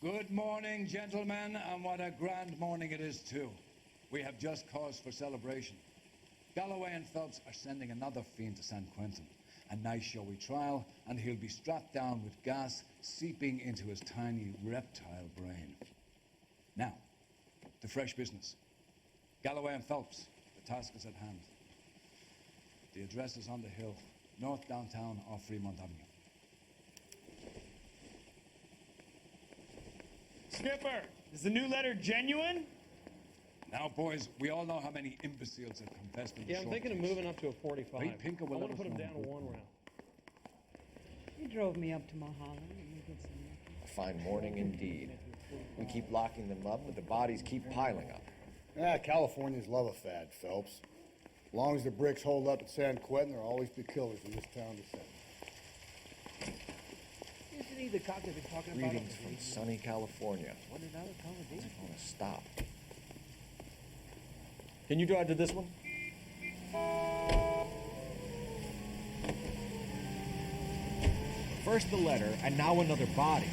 Good morning, gentlemen, and what a grand morning it is, too. We have just cause for celebration. Galloway and Phelps are sending another fiend to San Quentin. A nice showy trial, and he'll be strapped down with gas seeping into his tiny reptile brain. Now, to fresh business. Galloway and Phelps, the task is at hand. The address is on the hill, north downtown off Fremont Avenue. Skipper, is the new letter genuine? Now, boys, we all know how many imbeciles have confessed in the Yeah, I'm thinking of moving up to a 45. Wait, Pinker will I want to let put us him know. down to one round. You drove me up to Mulholland and we did some. A fine morning indeed. We keep locking them up, but the bodies keep piling up. Californians love a fad, Phelps. As long as the bricks hold up at San Quentin, there'll always be killers in this town to send. Isn't he the cop they've been talking about? Greetings from sunny California. What did other color be? I want to stop. Can you drive to this one? First the letter, and now another body.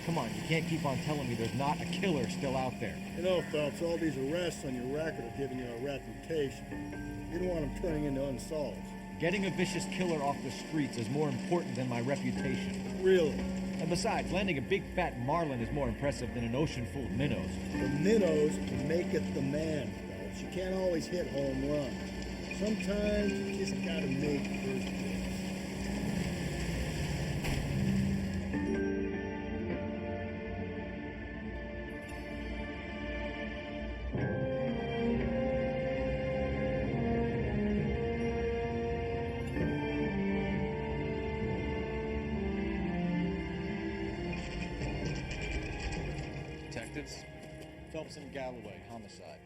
Come on, you can't keep on telling me there's not a killer still out there. You know, Phelps, all these arrests on your record are giving you a reputation. You don't want them turning into unsolved. Getting a vicious killer off the streets is more important than my reputation. Really? And besides, landing a big fat marlin is more impressive than an ocean full of minnows. The minnows maketh the man, Phelps. You can't always hit home runs. Sometimes you just gotta make first pitch. Detectives, Phelps and Galloway, homicide.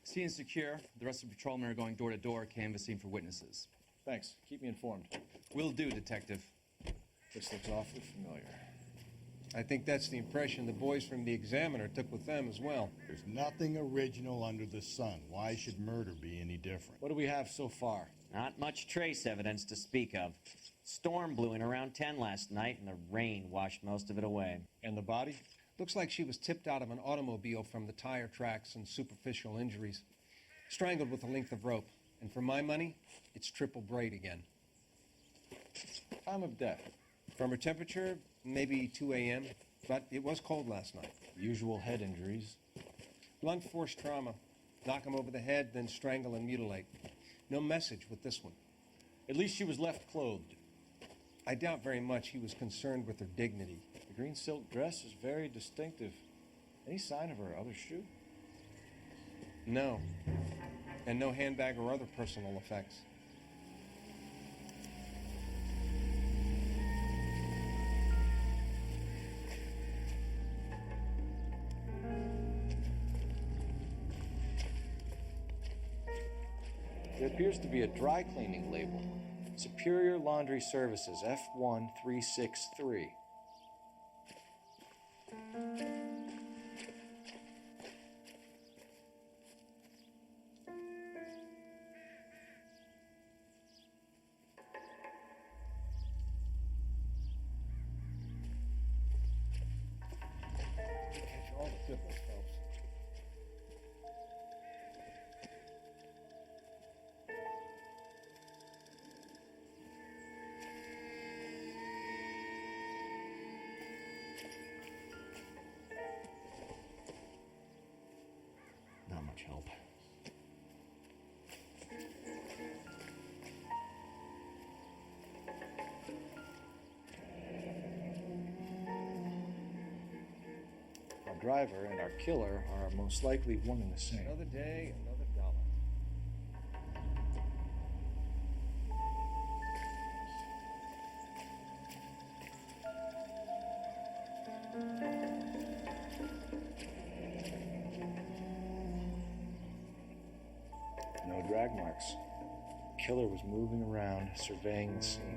scene secure. The rest of the patrolmen are going door to door, canvassing for witnesses. Thanks. Keep me informed. Will do, Detective. This looks awfully familiar. I think that's the impression the boys from the Examiner took with them as well. There's nothing original under the sun. Why should murder be any different? What do we have so far? Not much trace evidence to speak of. Storm blew in around 10 last night, and the rain washed most of it away. And the body? Looks like she was tipped out of an automobile from the tire tracks and superficial injuries. Strangled with a length of rope. And for my money, it's triple braid again. Time of death. From her temperature, maybe 2 a.m., but it was cold last night. Usual head injuries. Blunt force trauma. Knock him over the head, then strangle and mutilate. No message with this one. At least she was left clothed. I doubt very much he was concerned with her dignity. The green silk dress is very distinctive. Any sign of her other shoe? No. And no handbag or other personal effects. There appears to be a dry cleaning label. Superior Laundry Services, F1363. Catch all the pimples, Phelps. Not much help. Our driver and our killer are most likely one and the same. Another day, another dollar. No drag marks. Killer was moving around, surveying the scene.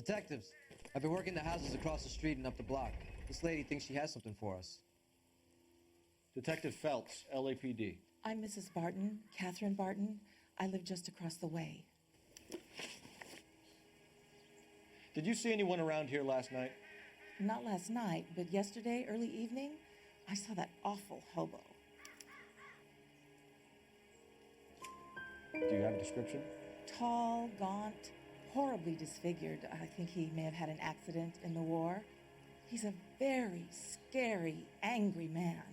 Detectives, I've been working the houses across the street and up the block. This lady thinks she has something for us. Detective Phelps, LAPD. I'm Mrs. Barton, Catherine Barton. I live just across the way. Did you see anyone around here last night? Not last night, but yesterday, early evening, I saw that awful hobo. Do you have a description? Tall, gaunt, horribly disfigured. I think he may have had an accident in the war. He's a very scary, angry man.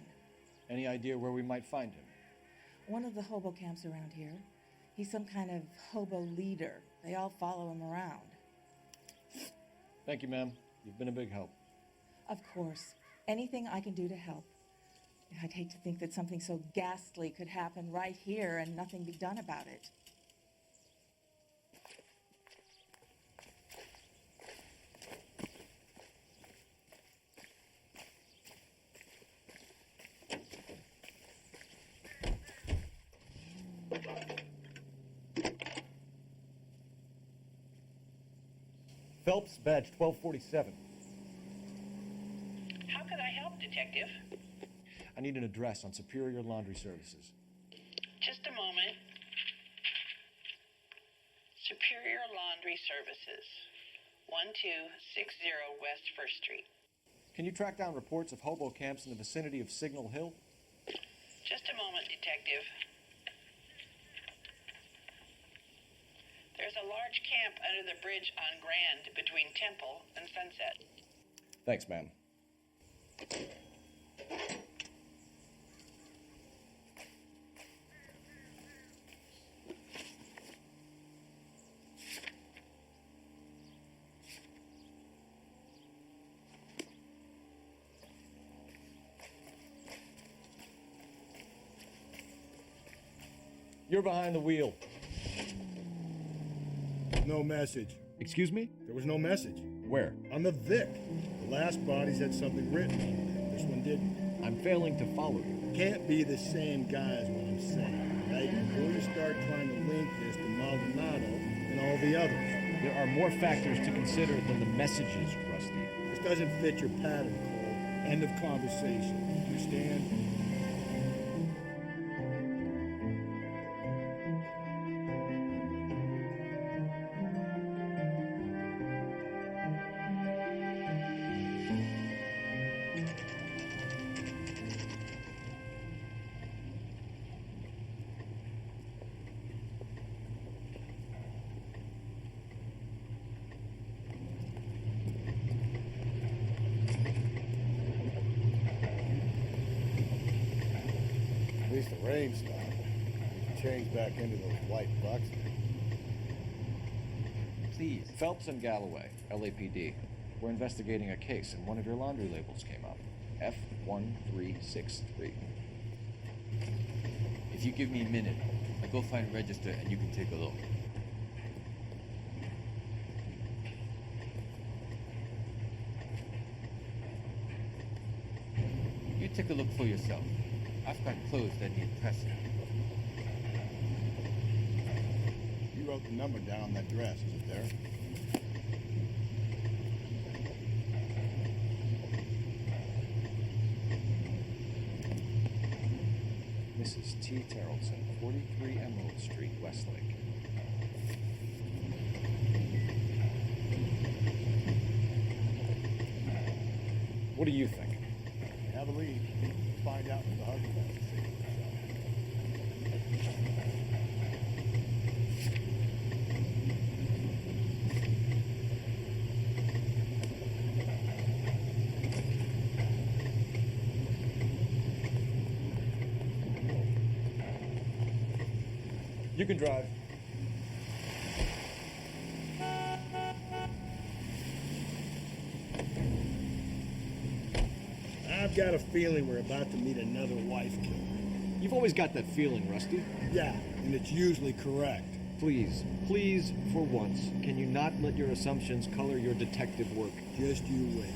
Any idea where we might find him? One of the hobo camps around here. He's some kind of hobo leader. They all follow him around. Thank you, ma'am. You've been a big help. Of course. Anything I can do to help. I'd hate to think that something so ghastly could happen right here and nothing be done about it. Phelps, badge 1247. How can I help, Detective? I need an address on Superior Laundry Services. Just a moment. Superior Laundry Services, 1260 West 1st Street. Can you track down reports of hobo camps in the vicinity of Signal Hill? Just a moment, Detective. There's a large camp under the bridge on Grand between Temple and Sunset. Thanks, ma'am. You're behind the wheel. No message. Excuse me? There was no message. Where? On the Vic. The last bodies had something written on them. This one didn't. I'm failing to follow you. Can't be the same guy is what I'm saying, right? Before you start trying to link this to Maldonado and all the others. There are more factors to consider than the messages, Rusty. This doesn't fit your pattern, Cole. End of conversation. Understand? At least the rain stopped. We can change back into those white bucks. Please. Phelps and Galloway, LAPD. We're investigating a case, and one of your laundry labels came up. F1363. If you give me a minute, I'll go find a register and you can take a look. You take a look for yourself. I've got clothes that need pressing. You wrote the number down on that dress, is it there? Mrs. T. Terrellson, 43 Emerald Street, Westlake. What do you think? Have a lead. Find out what the husband has to say for himself. You can drive. I've got a feeling we're about to meet another wife killer. You've always got that feeling, Rusty. Yeah, and it's usually correct. Please, please, for once, can you not let your assumptions color your detective work? Just you wait.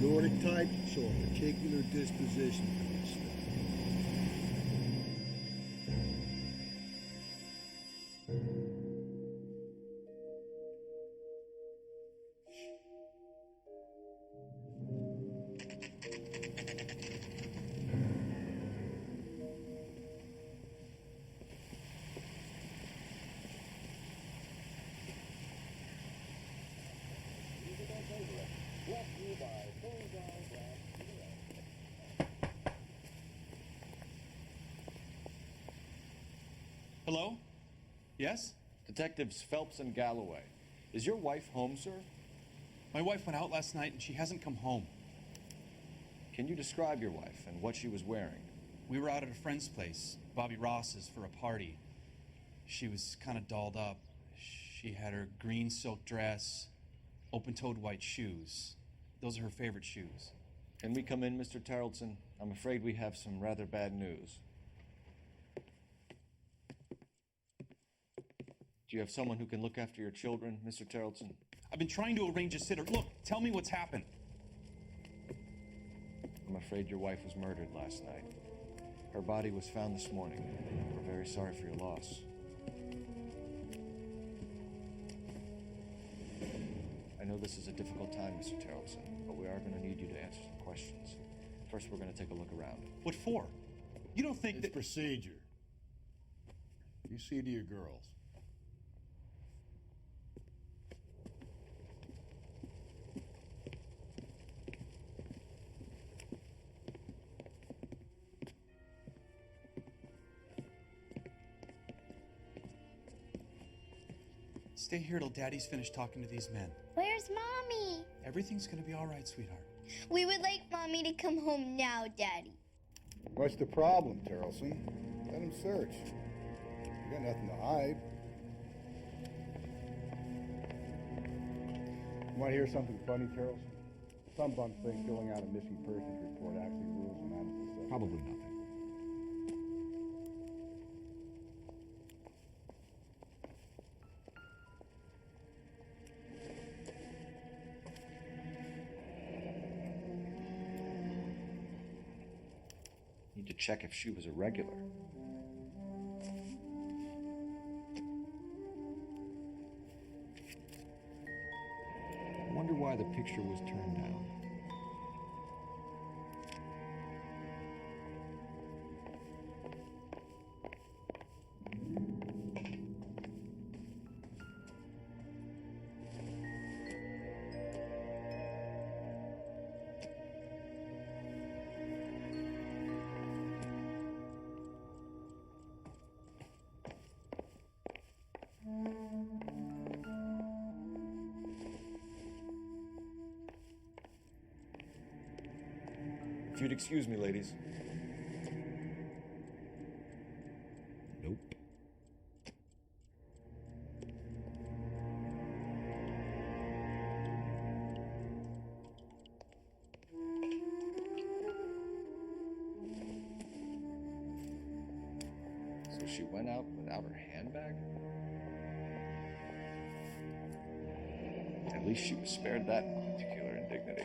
Nordic type show a particular disposition for this stuff. Hello? Yes? Detectives Phelps and Galloway. Is your wife home, sir? My wife went out last night and she hasn't come home. Can you describe your wife and what she was wearing? We were out at a friend's place, Bobby Ross's, for a party. She was kind of dolled up. She had her green silk dress, open-toed white shoes. Those are her favorite shoes. Can we come in, Mr. Tarleton? I'm afraid we have some rather bad news. Do you have someone who can look after your children, Mr. Tarleton? I've been trying to arrange a sitter. Look, tell me what's happened. I'm afraid your wife was murdered last night. Her body was found this morning. We're very sorry for your loss. I know this is a difficult time, Mr. Tarleton, but we are going to need you to answer some questions. First, we're going to take a look around. What for? You don't think It's procedure. You see to your girls. Stay here till Daddy's finished talking to these men. Where's Mommy? Everything's gonna be all right, sweetheart. We would like Mommy to come home now, Daddy. What's the problem, Tarleton? Let him search. You got nothing to hide. You want to hear something funny, Tarleton? Some bum think filling out a missing persons report actually rules him out of the subject. Probably nothing. Need to check if she was a regular. I wonder why the picture was turned down. If you'd excuse me, ladies. Nope. So she went out without her handbag? At least she was spared that particular indignity.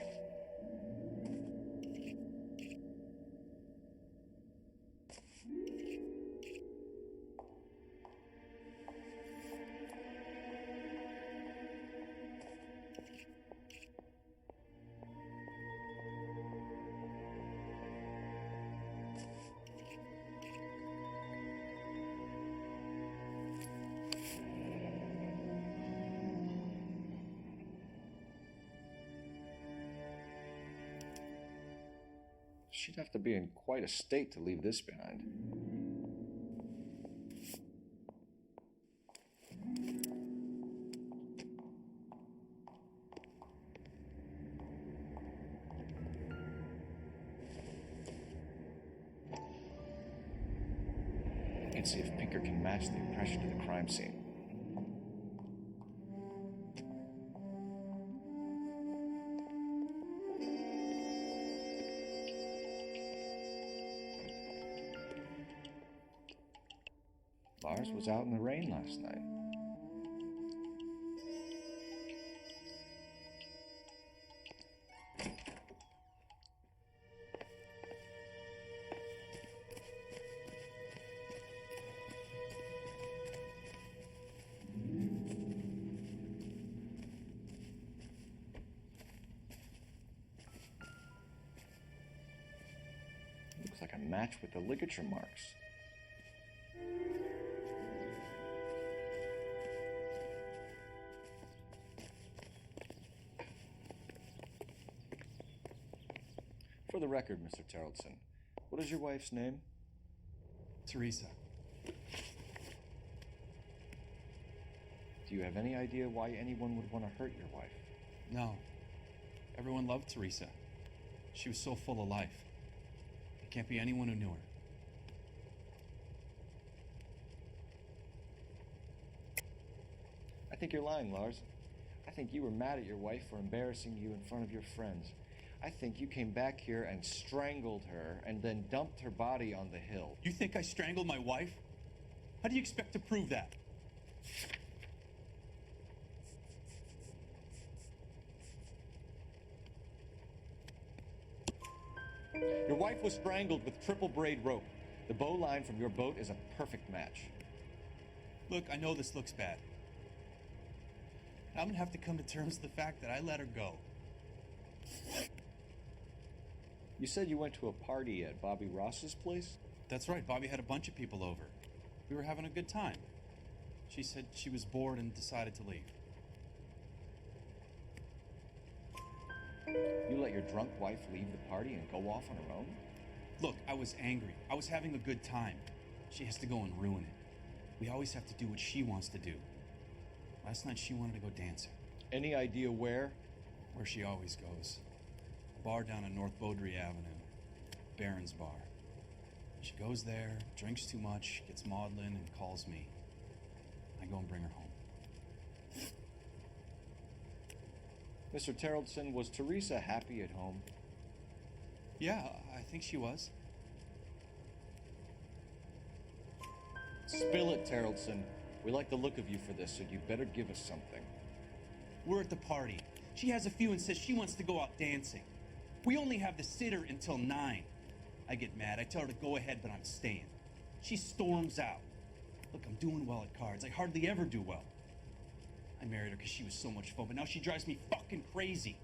She'd have to be in quite a state to leave this behind. You can see if Pinker can match the impression to the crime scene. Lars was out in the rain last night. Looks like a match with the ligature marks. For the record, Mr. Terrellson, what is your wife's name? Teresa. Do you have any idea why anyone would want to hurt your wife? No. Everyone loved Teresa. She was so full of life. There can't be anyone who knew her. I think you're lying, Lars. I think you were mad at your wife for embarrassing you in front of your friends. I think you came back here and strangled her and then dumped her body on the hill. You think I strangled my wife? How do you expect to prove that? Your wife was strangled with triple braid rope. The bow line from your boat is a perfect match. Look, I know this looks bad. I'm gonna have to come to terms with the fact that I let her go. You said you went to a party at Bobby Ross's place? That's right, Bobby had a bunch of people over. We were having a good time. She said she was bored and decided to leave. You let your drunk wife leave the party and go off on her own? Look, I was angry. I was having a good time. She has to go and ruin it. We always have to do what she wants to do. Last night she wanted to go dancing. Any idea where? Where she always goes. A bar down on North Beaudry Avenue. Baron's Bar. She goes there, drinks too much, gets maudlin, and calls me. I go and bring her home. Mr. Terrellson, was Teresa happy at home? Yeah, I think she was. Spill it, Terrellson. We like the look of you for this, so you better give us something. We're at the party. She has a few and says she wants to go out dancing. We only have the sitter until 9. I get mad. I tell her to go ahead, but I'm staying. She storms out. Look, I'm doing well at cards. I hardly ever do well. I married her because she was so much fun, but now she drives me fucking crazy.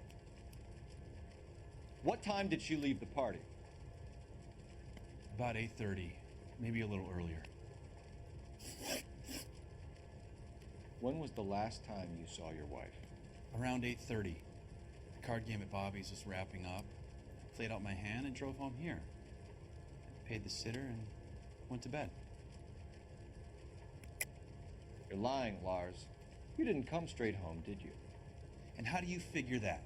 What time did she leave the party? About 8:30, maybe a little earlier. When was the last time you saw your wife? Around 8:30. The card game at Bobby's was wrapping up. Played out my hand and drove home here. Paid the sitter and went to bed. You're lying, Lars. You didn't come straight home, did you? And how do you figure that?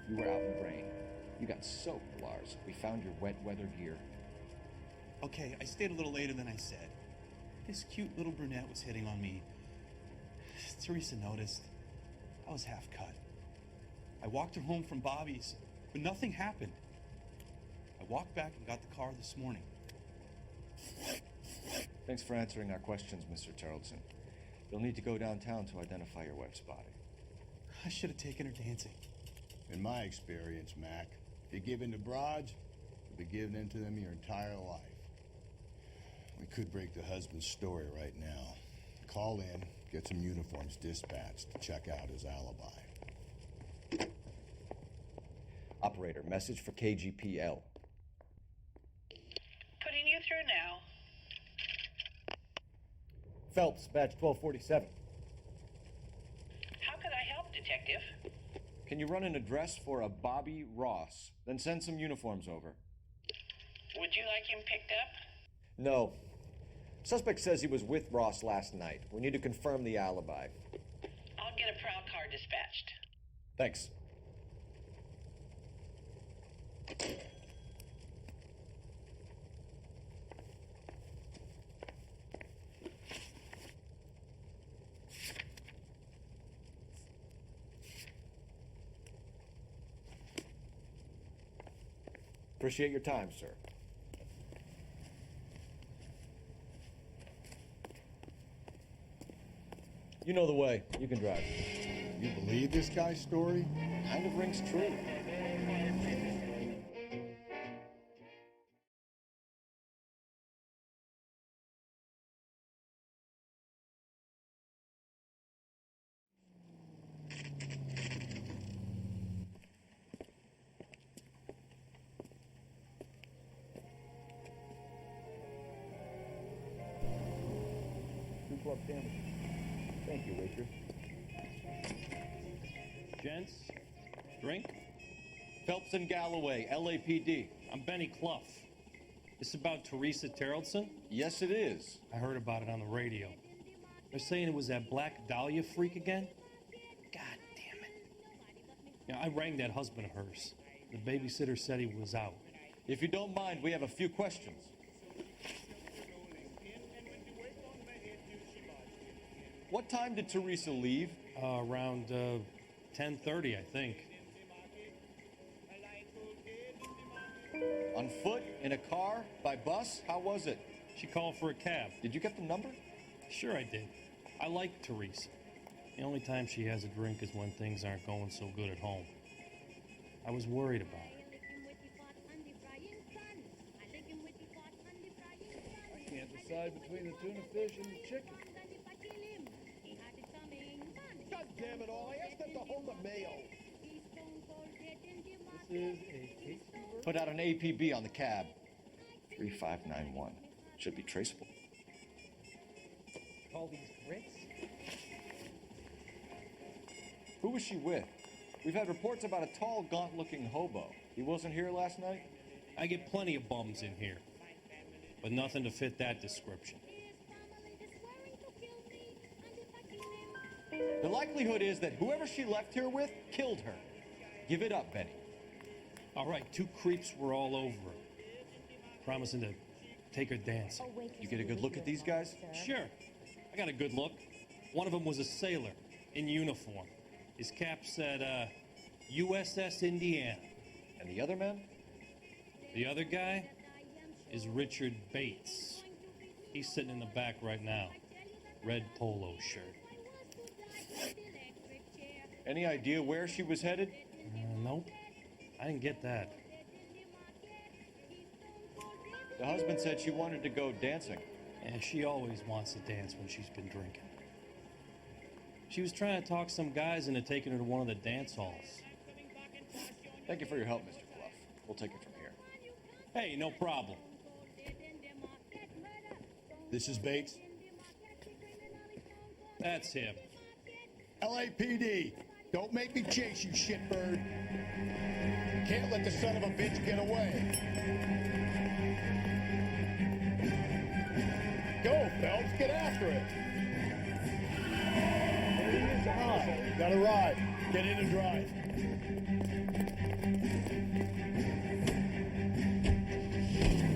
You were out in the rain. You got soaked, Lars. We found your wet weather gear. Okay, I stayed a little later than I said. This cute little brunette was hitting on me. Teresa noticed. I was half cut. I walked her home from Bobby's, but nothing happened. I walked back and got the car this morning. Thanks for answering our questions, Mr. Terrellson. You'll need to go downtown to identify your wife's body. I should have taken her dancing. In my experience, Mac, if you give in to broads, you'll be giving in to them your entire life. We could break the husband's story right now. Call in, get some uniforms dispatched, check out his alibi. Operator, message for KGPL. Putting you through now. Phelps, badge 1247. How could I help, Detective? Can you run an address for a Bobby Ross? Then send some uniforms over. Would you like him picked up? No. Suspect says he was with Ross last night. We need to confirm the alibi. I'll get a prowl car dispatched. Thanks. Appreciate your time, sir. You know the way. You can drive. You believe this guy's story? Kind of rings true. Two club sandwiches. Thank you, waitress. Gents, drink. Phelps and Galloway, LAPD. I'm Benny Clough. This about Teresa Terrellson? Yes, it is. I heard about it on the radio. They're saying it was that black Dalia freak again? God damn it. Yeah, I rang that husband of hers. The babysitter said he was out. If you don't mind, we have a few questions. What time did Teresa leave? Around 10:30, I think. On foot? In a car? By bus? How was it? She called for a cab. Did you get the number? Sure I did. I like Teresa. The only time she has a drink is when things aren't going so good at home. I was worried about her. I can't decide between the tuna fish and the chicken. God damn it all, I asked them to hold the mail. This is a case number. Put out an APB on the cab. 3591. Should be traceable. All these grits? Who was she with? We've had reports about a tall, gaunt-looking hobo. He wasn't here last night? I get plenty of bums in here, but nothing to fit that description. The likelihood is that whoever she left here with killed her. Give it up, Benny. All right, 2 creeps were all over her, promising to take her dancing. You get a good look at these guys? Sure. I got a good look. One of them was a sailor in uniform. His cap said, USS Indiana. And the other man? The other guy is Richard Bates. He's sitting in the back right now. Red polo shirt. Any idea where she was headed? Nope. I didn't get that. The husband said she wanted to go dancing. Yeah, she always wants to dance when she's been drinking. She was trying to talk some guys into taking her to one of the dance halls. Thank you for your help, Mr. Clough. We'll take it from here. Hey, no problem. This is Bates. That's him. LAPD, don't make me chase you, shitbird. Can't let the son of a bitch get away. Go, Phelps, get after it. Hi, got a ride. Get in and drive.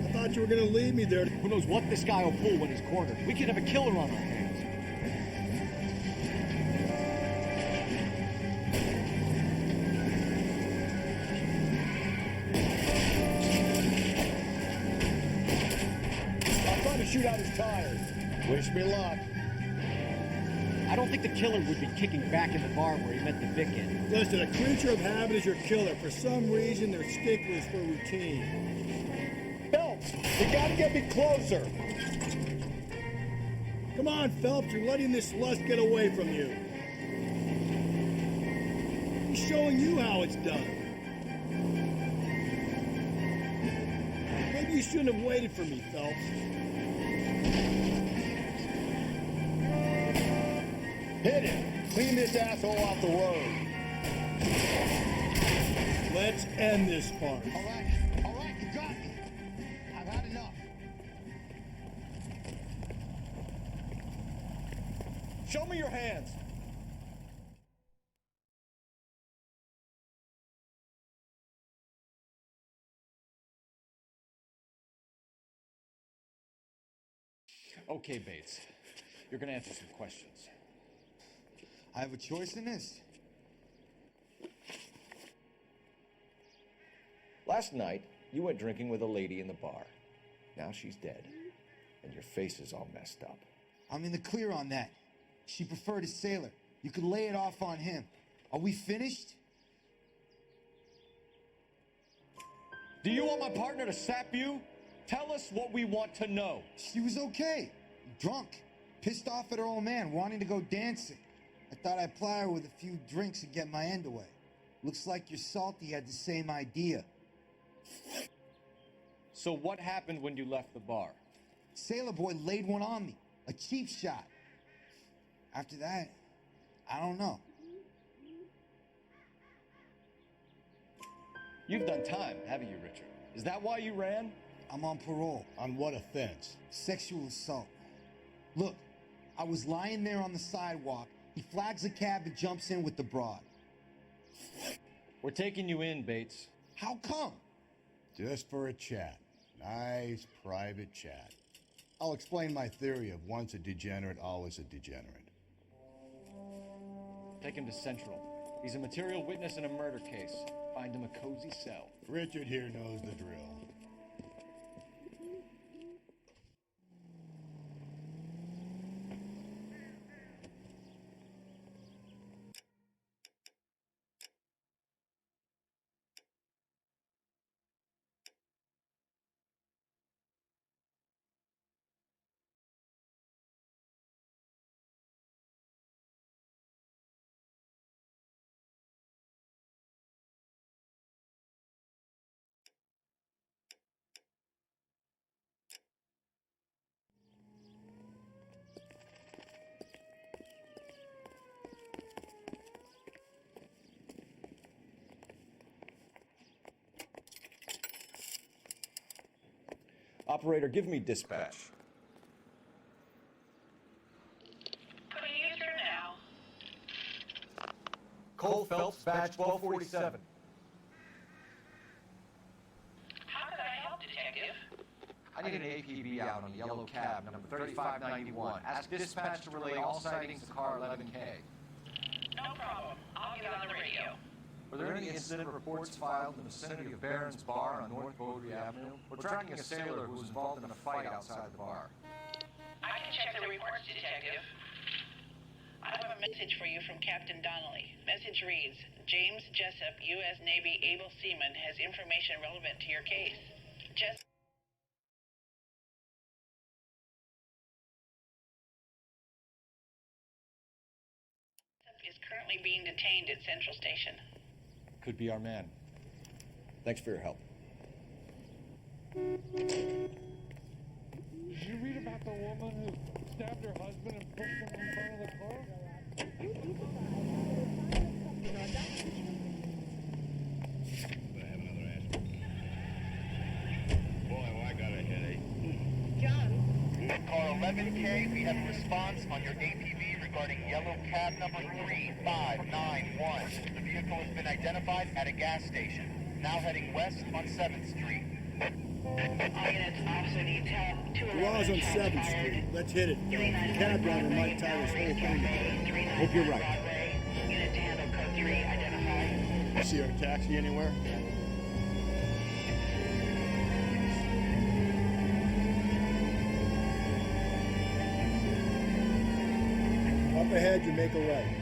I thought you were gonna leave me there. Who knows what this guy will pull when he's cornered? We could have a killer on our hands. Shoot out his tires. Wish me luck. I don't think the killer would be kicking back in the bar where he met the Vic in. Listen, a creature of habit is your killer. For some reason, they're sticklers for routine. Phelps, you gotta get me closer. Come on, Phelps, you're letting this lust get away from you. He's showing you how it's done. Maybe you shouldn't have waited for me, Phelps. Hit it! Clean this asshole off the road. Let's end this part. All right, you got me. I've had enough. Show me your hands. Okay, Bates. You're gonna answer some questions. I have a choice in this. Last night, you went drinking with a lady in the bar. Now she's dead, and your face is all messed up. I'm in the clear on that. She preferred a sailor. You could lay it off on him. Are we finished? Do you want my partner to sap you? Tell us what we want to know. She was okay. Drunk. Pissed off at her old man, wanting to go dancing. I thought I'd ply her with a few drinks and get my end away. Looks like your salty had the same idea. So what happened when you left the bar? Sailor boy laid one on me. A cheap shot. After that, I don't know. You've done time, haven't you, Richard? Is that why you ran? I'm on parole. On what offense? Sexual assault. Look, I was lying there on the sidewalk. He flags a cab and jumps in with the broad. We're taking you in, Bates. How come? Just for a chat. Nice private chat. I'll explain my theory of once a degenerate, always a degenerate. Take him to Central. He's a material witness in a murder case. Find him a cozy cell. Richard here knows the drill. Operator, give me dispatch. Putting you through now. Cole Phelps, badge 1247. How could I help, Detective? I need an APB out on a yellow cab, number 3591. Ask dispatch to relay all sightings to car 11K. No problem. I'll get on the radio. Were there any incident reports filed in the vicinity of Barron's Bar on North Bowdry Avenue? We're tracking a sailor who was involved in a fight outside the bar. I can check the reports, Detective. I have a message for you from Captain Donnelly. Message reads, James Jessup, U.S. Navy able seaman, has information relevant to your case. Jessup is currently being detained at Central Station. Could be our man. Thanks for your help. Did you read about the woman who stabbed her husband and pushed him in front of the car? Boy, I got a headache. John? Car 11K, we have a response on your APB regarding yellow cab number 3591. The vehicle has been identified at a gas station. Now heading west on 7th Street. The law's on 7th Street. Let's hit it. The cab driver might tie this whole thing together. Hope you're right. Unit to handle code 3 identified. You see our taxi anywhere? Up ahead, you make a right.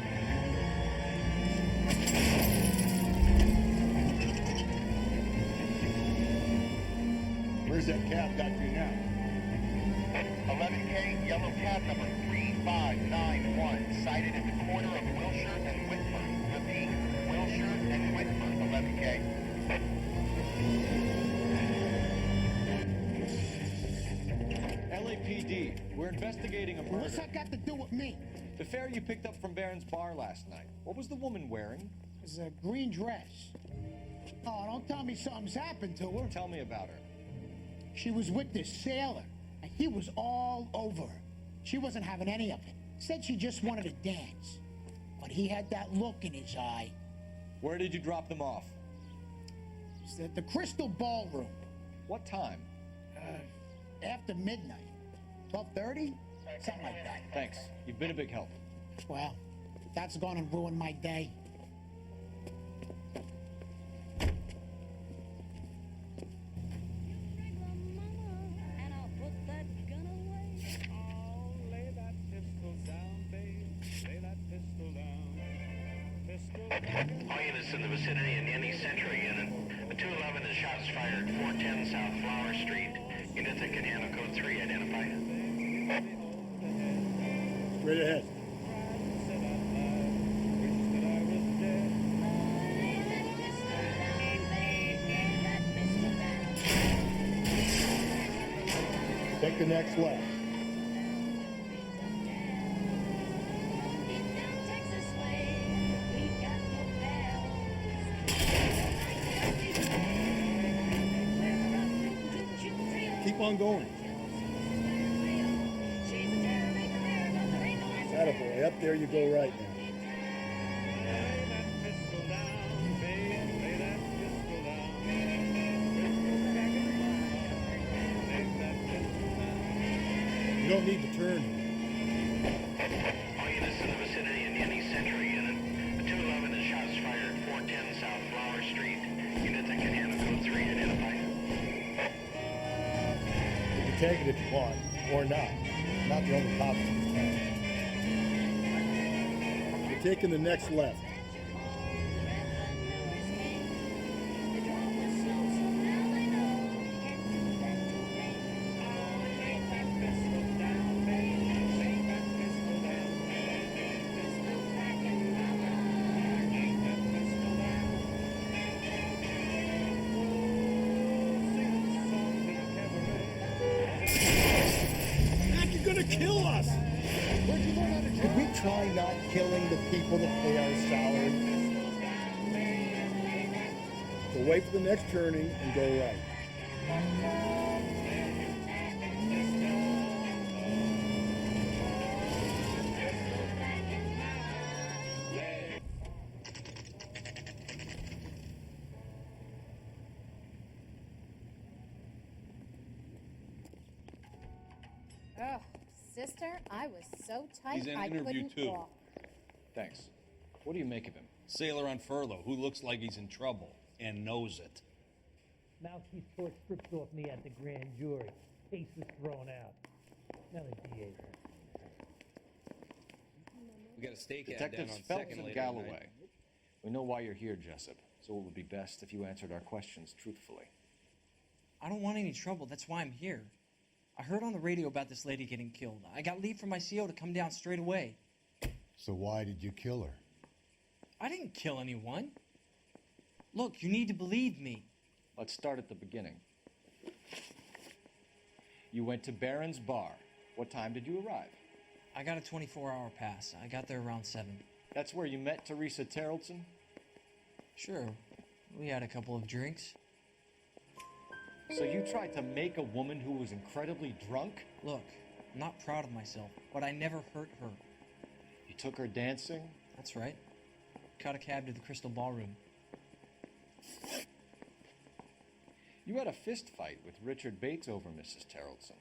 Where's that cab got to now? 11K, yellow cab number 3591, sighted at the corner of Wilshire and Whitford. Repeat, Wilshire and Whitford, 11K. LAPD, we're investigating a murder. What's that got to do with me? The fare you picked up from Barron's Bar last night. What was the woman wearing? It's a green dress. Oh, don't tell me something's happened to her. Tell me about her. She was with this sailor, and he was all over her. She wasn't having any of it. Said she just wanted to dance. But he had that look in his eye. Where did you drop them off? It's at the Crystal Ballroom. What time? After midnight. 12:30? Something like that. Thanks. You've been a big help. Well, that's gonna ruin my day. All units in the vicinity in any Central unit. A 211 and shots fired 410 South Flower Street. Units that can handle code 3 identified. Straight ahead. Take the next left. on going. Attaboy, up there you go right now. You don't need to turn. All units in the vicinity in the Century unit. The 211 is shots fired at 410 South Flower Street. Units that can handle code 3 identified. You can take it if you want, or not. Not the only cops in this town. You're taking the next left. Kill us! Where'd you learn how to drive? Could we try not killing the people that pay our salary? So wait for the next turning and go right. Oh, sister, I was so tight He's in I interview couldn't too. walk. Thanks. What do you make of him? Sailor on furlough who looks like he's in trouble and knows it. Mouth he tore strips off me at the grand jury. Case was thrown out. Now the DA. We got a stake ad down Detectives on Phelps second and later Galloway. tonight. We know why you're here, Jessup, so it would be best if you answered our questions truthfully. I don't want any trouble. That's why I'm here. I heard on the radio about this lady getting killed. I got leave from my CO to come down straight away. So why did you kill her? I didn't kill anyone. Look, you need to believe me. Let's start at the beginning. You went to Barron's Bar. What time did you arrive? I got a 24-hour pass. I got there around 7. That's where you met Teresa Terrellson? Sure. We had a couple of drinks. So you tried to make a woman who was incredibly drunk? Look, I'm not proud of myself, but I never hurt her. You took her dancing? That's right. Caught a cab to the Crystal Ballroom. You had a fist fight with Richard Bates over Mrs. Terrellson.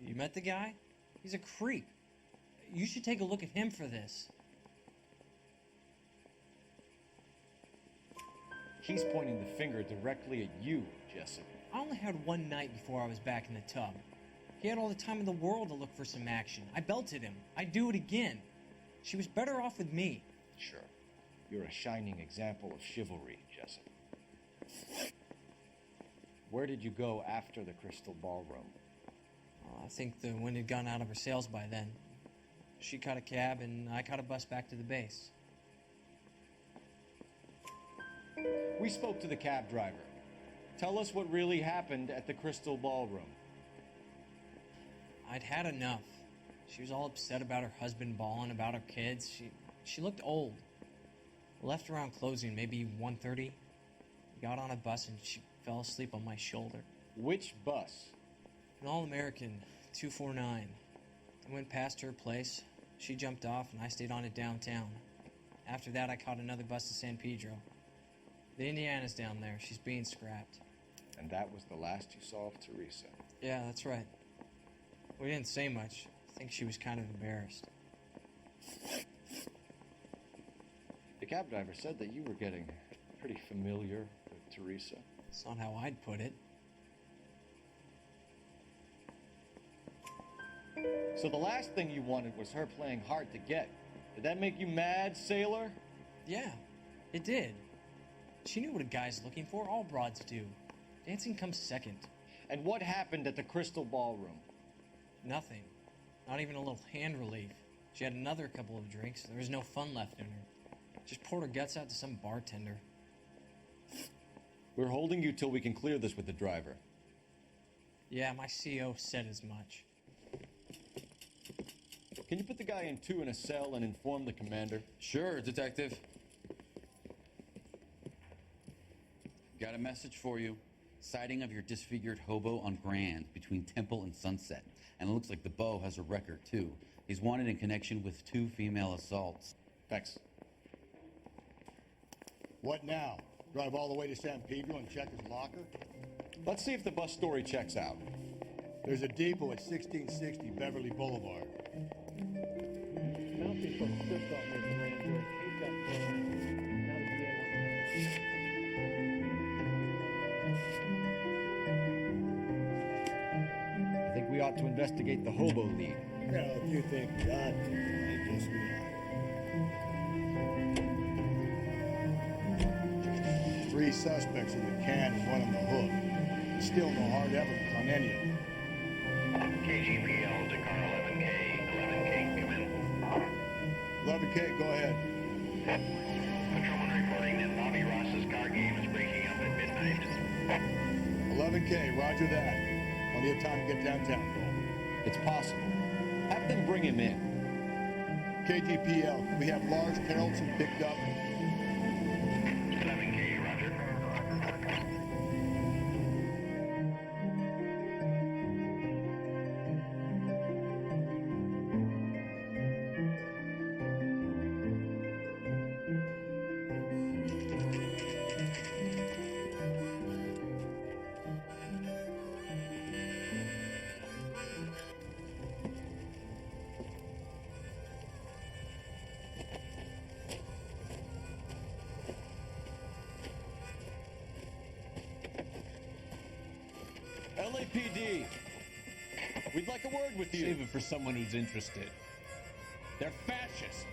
You met the guy? He's a creep. You should take a look at him for this. He's pointing the finger directly at you, Jessup. I only had one night before I was back in the tub. He had all the time in the world to look for some action. I belted him. I'd do it again. She was better off with me. Sure. You're a shining example of chivalry, Jessup. Where did you go after the Crystal Ballroom? I think the wind had gone out of her sails by then. She caught a cab, and I caught a bus back to the base. We spoke to the cab driver. Tell us what really happened at the Crystal Ballroom. I'd had enough. She was all upset about her husband bawling about her kids. She looked old. Left around closing, maybe 1:30. Got on a bus and she fell asleep on my shoulder. Which bus? An All-American 249. I went past her place. She jumped off and I stayed on it downtown. After that, I caught another bus to San Pedro. The Indiana's down there. She's being scrapped. And that was the last you saw of Teresa? Yeah, that's right. We didn't say much. I think she was kind of embarrassed. The cab driver said that you were getting pretty familiar with Teresa. That's not how I'd put it. So the last thing you wanted was her playing hard to get. Did that make you mad, sailor? Yeah, it did. She knew what a guy's looking for. All broads do. Dancing comes second. And what happened at the Crystal Ballroom? Nothing. Not even a little hand relief. She had another couple of drinks. There was no fun left in her. Just poured her guts out to some bartender. We're holding you till we can clear this with the driver. Yeah, my CO said as much. Can you put the guy in 2 in a cell and inform the commander? Sure, Detective. Got a message for you. Sighting of your disfigured hobo on Grand between Temple and Sunset. And it looks like the Beau has a record, too. He's wanted in connection with 2 female assaults. Thanks. What now? Drive all the way to San Pedro and check his locker? Let's see if the bus story checks out. There's a depot at 1660 Beverly Boulevard. Mounties from flipped off me at the grand jury. Case got thrown. Now the DA I think we ought to investigate the hobo lead. Well, if you think we ought to, I guess we ought. 3 suspects in the can and 1 on the hook. Still no hard evidence on any of them. KGPL to car 11K. 11K, come in. 11K, go ahead. Patrolman reporting that Bobby Ross's car game is breaking up at midnight. 11K, roger that. Plenty of time to get downtown, though. It's possible. Have them bring him in. KGPL, we have Lars Carlson picked up. 11K, roger. LAPD, we'd like a word with you. Save it for someone who's interested. They're fascists.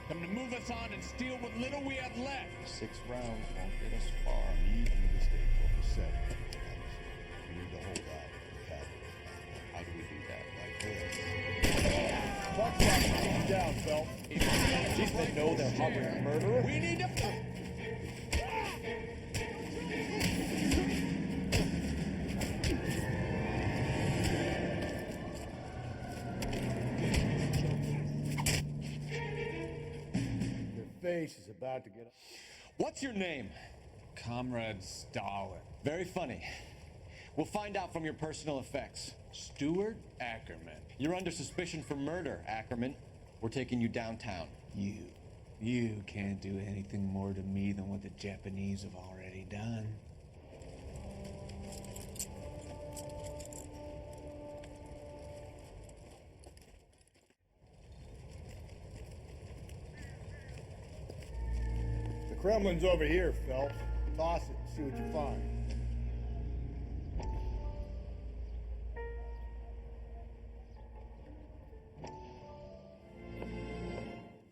Come to move us on and steal what little we have left. 6 rounds won't get us far. Lead into the state for 7. We need to hold out for the capital. How do we do that? Like this. Keep down, Phelps. At least they know they're harboring a murderer. We need to... Face is about to get up. What's your name? Comrade Stalin. Very funny. We'll find out from your personal effects. Stuart Ackerman. You're under suspicion for murder, Ackerman. We're taking you downtown. You can't do anything more to me than what the Japanese have already done. The Kremlin's over here, Phelps. Toss it and see what you find.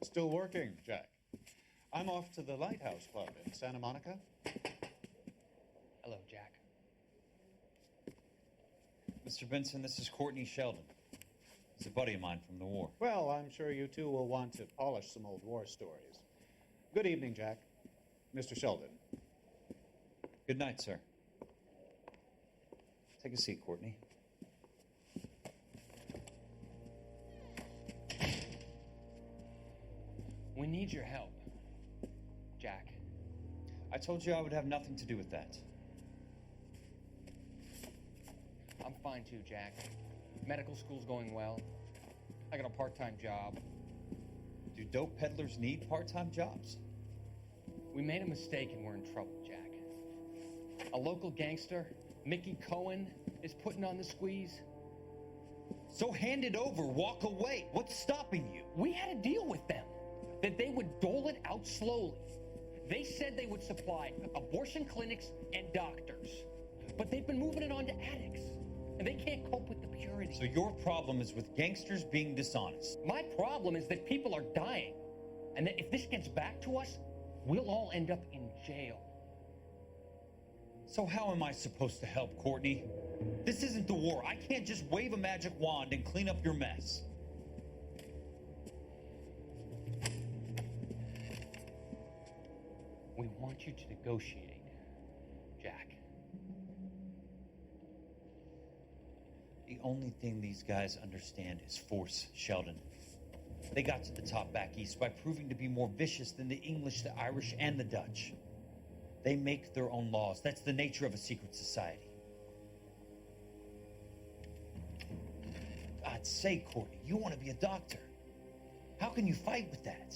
Still working, Jack. I'm off to the Lighthouse Club in Santa Monica. Hello, Jack. Mr. Benson, this is Courtney Sheldon. He's a buddy of mine from the war. Well, I'm sure you two will want to polish some old war stories. Good evening, Jack. Mr. Sheldon. Good night, sir. Take a seat, Courtney. We need your help, Jack. I told you I would have nothing to do with that. I'm fine too, Jack. Medical school's going well. I got a part-time job. Do dope peddlers need part-time jobs? We made a mistake and we're in trouble, Jack. A local gangster, Mickey Cohen, is putting on the squeeze. So hand it over, walk away. What's stopping you? We had a deal with them, that they would dole it out slowly. They said they would supply abortion clinics and doctors, but they've been moving it on to addicts, and they can't cope with the purity. So your problem is with gangsters being dishonest. My problem is that people are dying, and that if this gets back to us, we'll all end up in jail. So how am I supposed to help, Courtney? This isn't the war. I can't just wave a magic wand and clean up your mess. We want you to negotiate, Jack. The only thing these guys understand is force, Sheldon. They got to the top back east by proving to be more vicious than the English, the Irish, and the Dutch. They make their own laws. That's the nature of a secret society. God's sake, Courtney, you want to be a doctor. How can you fight with that?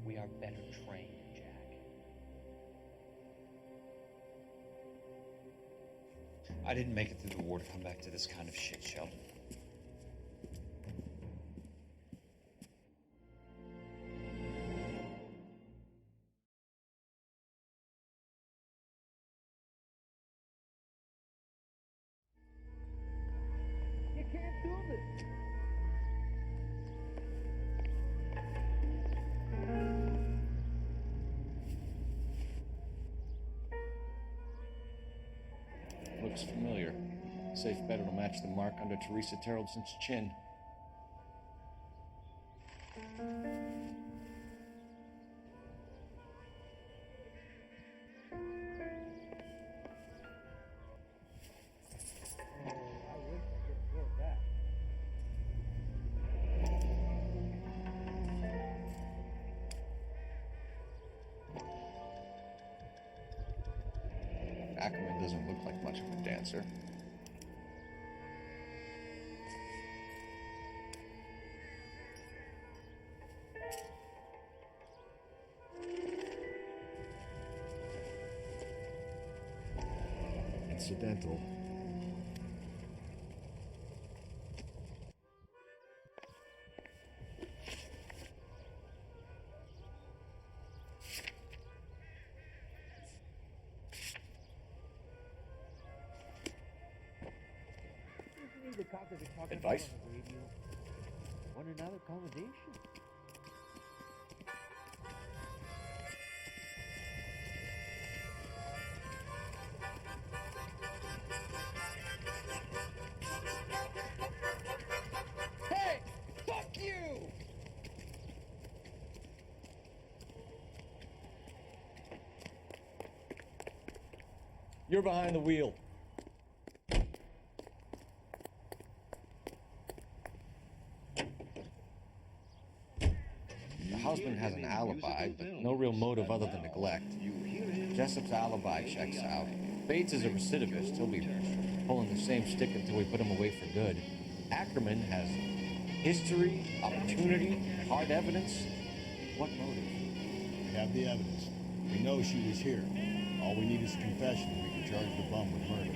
We are better trained, Jack. I didn't make it through the war to come back to this kind of shit, Sheldon. You can't do this. Looks familiar. Safe bet it'll match the mark under Teresa Terrelson's chin. Ackerman doesn't look like much of a dancer. Incidental. The cop that they're talking Advice? about on the radio. Want another accommodation? Hey! Fuck you! You're behind the wheel. The husband has an alibi, but no real motive other than neglect. Jessup's alibi checks out. Bates is a recidivist. He'll be pulling the same stick until we put him away for good. Ackerman has history, opportunity, hard evidence. What motive? We have the evidence. We know she was here. All we need is a confession, and we can charge the bum with murder.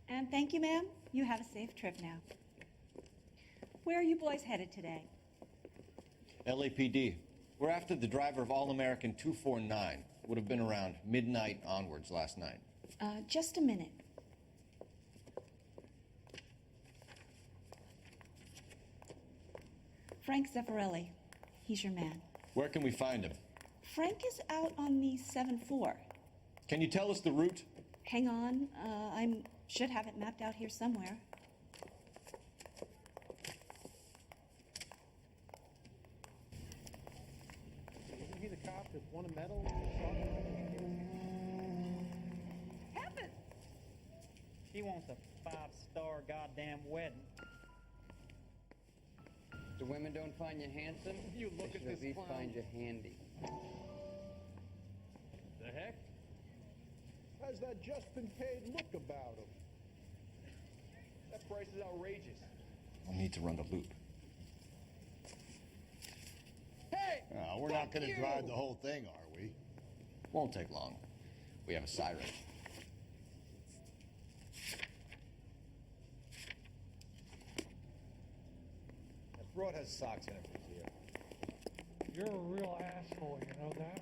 And thank you, ma'am. You have a safe trip now. Where are you boys headed today? LAPD. We're after the driver of All-American 249. Would have been around midnight onwards last night. Just a minute. Frank Zeffirelli. He's your man. Where can we find him? Frank is out on the 7-4. Can you tell us the route? Hang on. I should have it mapped out here somewhere. Isn't he the cop that won a medal? Heaven! She wants a 5-star goddamn wedding. The women don't find you handsome? You look they at should this at least clown. find you handy. The heck? How's that just been paid look about him? That price is outrageous. We'll need to run the loop. Hey! We're not going to drive the whole thing, are we? Won't take long. We have a siren. That broad has socks in it for you. You're a real asshole, you know that?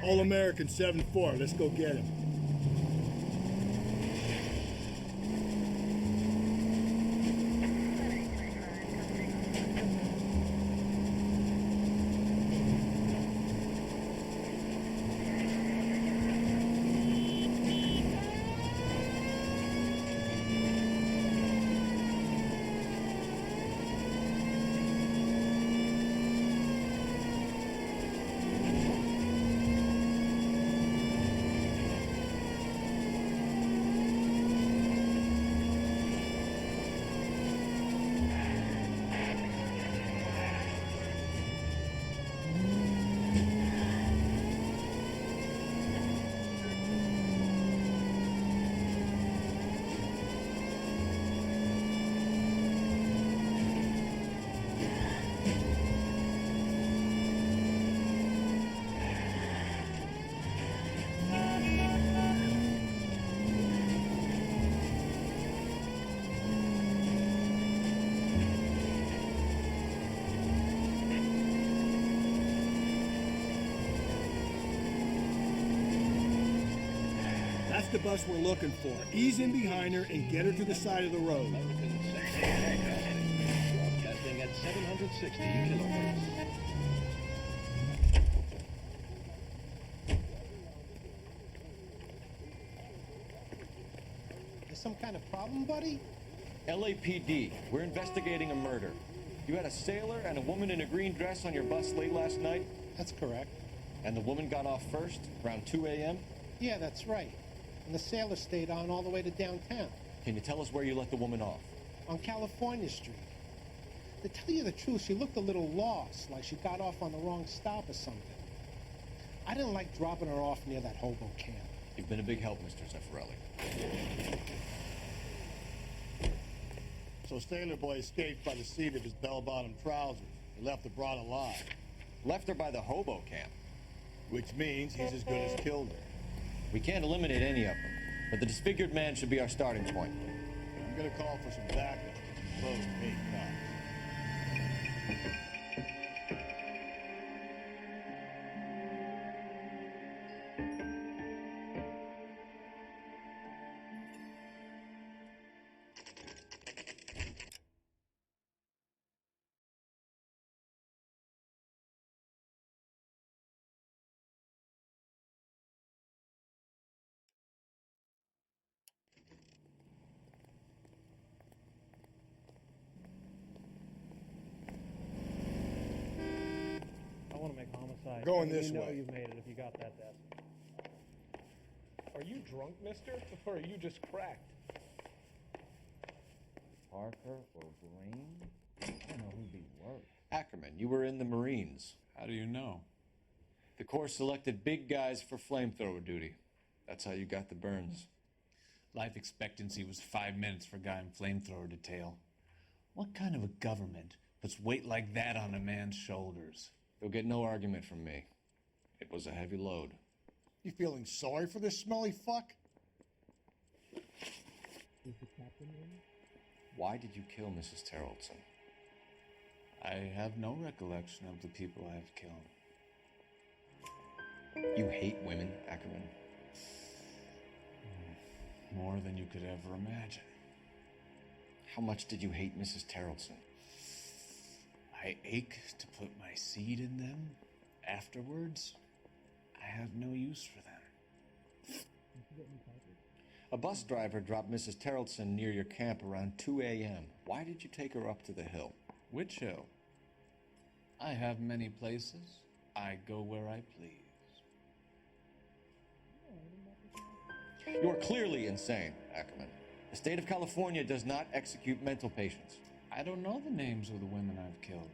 All American 7-4, let's go get him. That's the bus we're looking for. Ease in behind her and get her to the side of the road. Broadcasting at 760 kilohertz. There's some kind of problem, buddy? LAPD, we're investigating a murder. You had a sailor and a woman in a green dress on your bus late last night? That's correct. And the woman got off first, around 2 a.m.? Yeah, that's right. And the sailor stayed on all the way to downtown. Can you tell us where you let the woman off? On California Street. To tell you the truth, she looked a little lost, like she got off on the wrong stop or something. I didn't like dropping her off near that hobo camp. You've been a big help, Mr. Zeffirelli. So Sailor Boy escaped by the seat of his bell-bottom trousers. He left the broad alive. Left her by the hobo camp. Which means he's as good as killed her. We can't eliminate any of them, but the disfigured man should be our starting point. I'm gonna call for some backup. Close, me, cops. I want to make homicide. Going this You know way. you've made it if you got that desk. Are you drunk, mister? Or are you just cracked? Parker or Green? I don't know who'd be worse. Ackerman, you were in the Marines. How do you know? The Corps selected big guys for flamethrower duty. That's how you got the burns. Life expectancy was 5 minutes for a guy in flamethrower detail. What kind of a government puts weight like that on a man's shoulders? You'll get no argument from me. It was a heavy load. You feeling sorry for this smelly fuck? Is the captain in? Why did you kill Mrs. Terrellson? I have no recollection of the people I have killed. You hate women, Ackerman? More than you could ever imagine. How much did you hate Mrs. Terrellson? I ache to put my seed in them. Afterwards, I have no use for them. A bus driver dropped Mrs. Terrellson near your camp around 2 a.m. Why did you take her up to the hill? Which hill? I have many places. I go where I please. You are clearly insane, Ackerman. The state of California does not execute mental patients. I don't know the names of the women I've killed,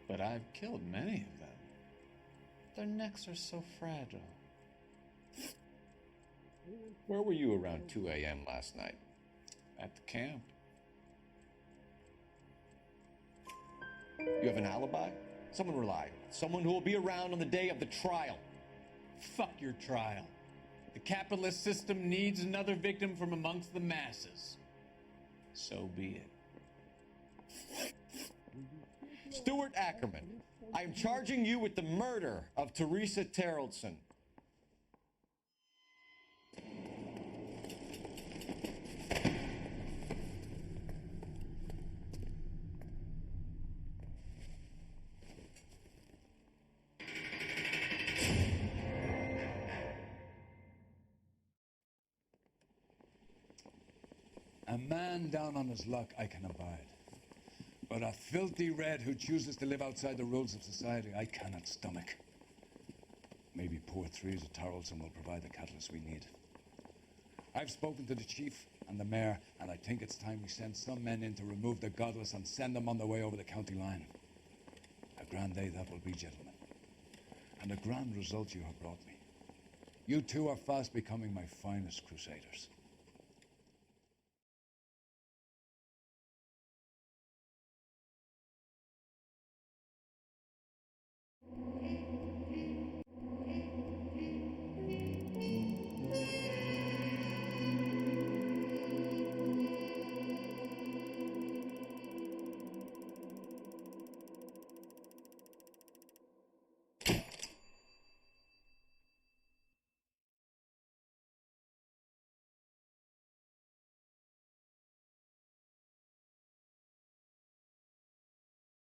but I've killed many of them. Their necks are so fragile. Where were you around 2 a.m. last night? At the camp. You have an alibi? Someone reliable. Someone who will be around on the day of the trial. Fuck your trial. The capitalist system needs another victim from amongst the masses. So be it. Stuart Ackerman, I am charging you with the murder of Teresa Terrellson. A man down on his luck I can abide. But a filthy red who chooses to live outside the rules of society, I cannot stomach. Maybe poor Teresa Terrellson will provide the catalyst we need. I've spoken to the chief and the mayor, and I think it's time we send some men in to remove the godless and send them on their way over the county line. A grand day that will be, gentlemen. And a grand result you have brought me. You two are fast becoming my finest crusaders.